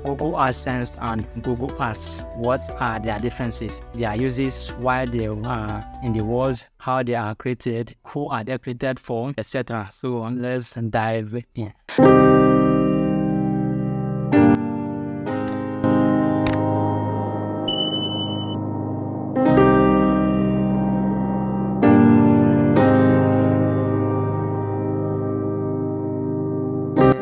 Google AdSense and Google Ads. What are their differences, their uses, why they are in the world, how they are created, who are they created for, etc. So let's dive in.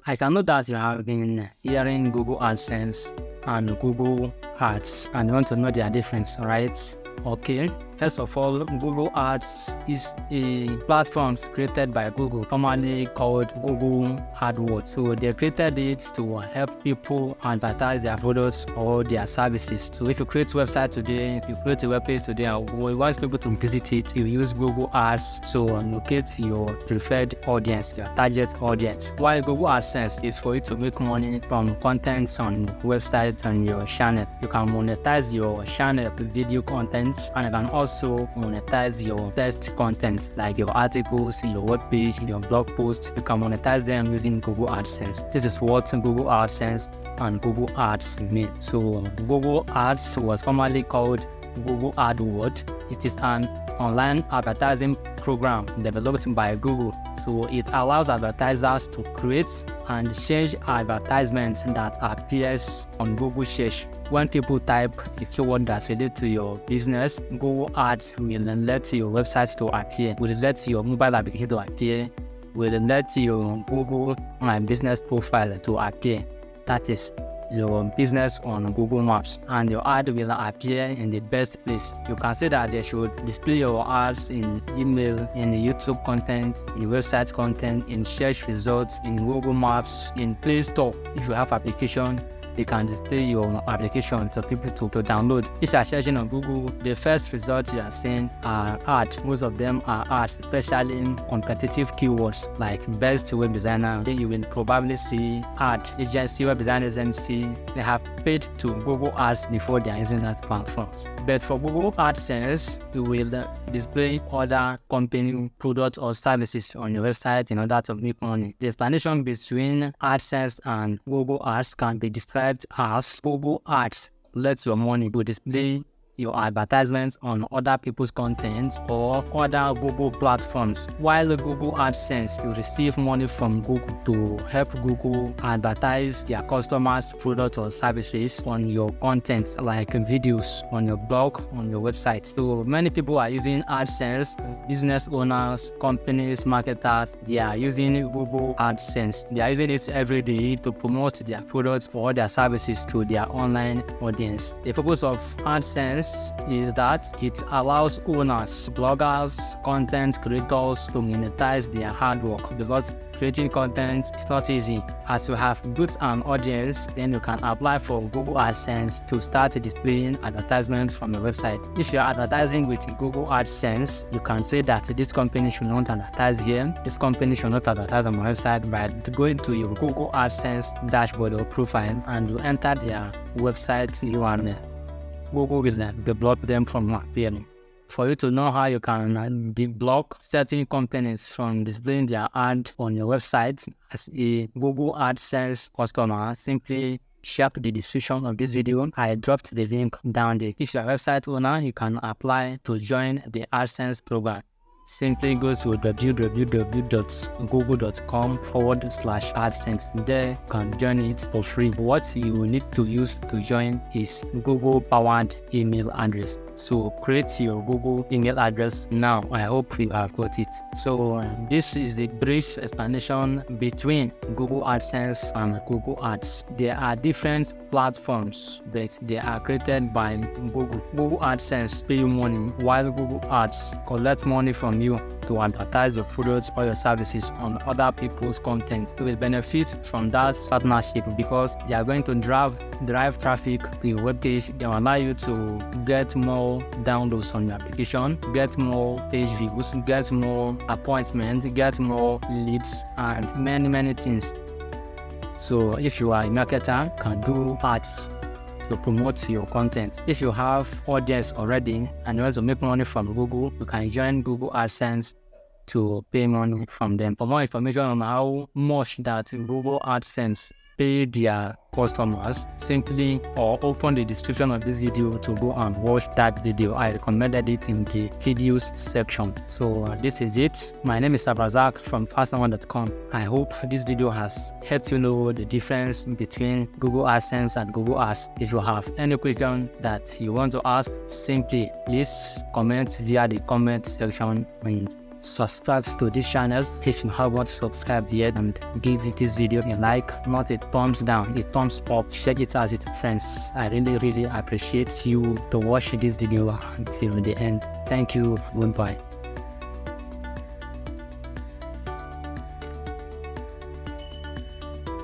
I can know that you have been hearing Google AdSense and Google Ads and you want to know their difference, right? Okay, first of all, Google Ads is a platform created by Google, formerly called Google AdWords. So they created it to help people advertise their products or their services. So if you create a website today, if you create a web page today and you want people to visit it, you use Google Ads to locate your preferred audience, your target audience. While Google AdSense is for you to make money from contents on websites and your channel. You can monetize your channel with video content, and you can also monetize your text content like your articles, your web page, your blog posts. You can monetize them using Google AdSense. This is what Google AdSense and Google Ads mean. So Google Ads was formerly called Google AdWords. It is an online advertising program developed by Google. So it allows advertisers to create and change advertisements that appears on Google search. When people type a keyword that relates to your business, Google Ads will let your website to appear, will let your mobile application to appear, will let your Google My Business profile to appear. That is your business on Google Maps, and your ad will appear in the best place. You can say that they should display your ads in email, in YouTube content, in website content, in search results, in Google Maps, in Play Store. If you have application, they can display your application to people to download. If you are searching on Google, the first results you are seeing are ads. Most of them are ads, especially in competitive keywords like best web designer. Then you will probably see ad agency, web design agency. They have paid to Google Ads before they are using that platform. But for Google AdSense, you will display other company products or services on your website in order to make money. The explanation between AdSense and Google Ads can be described as Google Ads lets your money to display your advertisements on other people's content or other Google platforms, while the Google AdSense, you receive money from Google to help Google advertise their customers' products or services on your content, like videos on your blog, on your website. So many people are using AdSense, business owners, companies, marketers, they are using Google AdSense. They are using it every day to promote their products or their services to their online audience. The purpose of AdSense is that it allows owners, bloggers, content creators to monetize their hard work, because creating content is not easy. As you have built an audience, then you can apply for Google AdSense to start displaying advertisements from your website. If you are advertising with Google AdSense, you can say that this company should not advertise here, this company should not advertise on my website, by going to your Google AdSense dashboard or profile and you enter their website URL. Google will deblock them from appearing. For you to know how you can deblock certain companies from displaying their ad on your website as a Google AdSense customer, simply check the description of this video. I dropped the link down there. If you're a website owner, you can apply to join the AdSense program. Simply go to www.google.com/AdSense. There you can join it for free. What you will need to use to join is Google powered email address. So create your Google email address now. I hope you have got it. So this is the brief explanation between Google AdSense and Google Ads. There are different platforms, but they are created by Google. Google AdSense pay you money, while Google Ads collect money from you to advertise your products or your services on other people's content. You will benefit from that partnership because they are going to drive traffic to your webpage. They will allow you to get more downloads on your application, get more page views, get more appointments, get more leads, and many things. So if you are a marketer, you can do ads to promote your content. If you have audience already and you want to make money from Google, you can join Google AdSense to pay money from them. For more information on how much that Google AdSense pay their customers, simply or open the description of this video to go and watch that video. I recommended it in the videos section. So this is it. My name is Abrazak from fastnumber.com. I hope this video has helped you know the difference between Google AdSense and Google Ads. If you have any question that you want to ask, simply please comment via the comment section and subscribe to this channel if you haven't subscribed yet, and give this video a like, not a thumbs down, a thumbs up. Share it out with your friends. I really appreciate you to watch this video until the end. Thank you. Goodbye.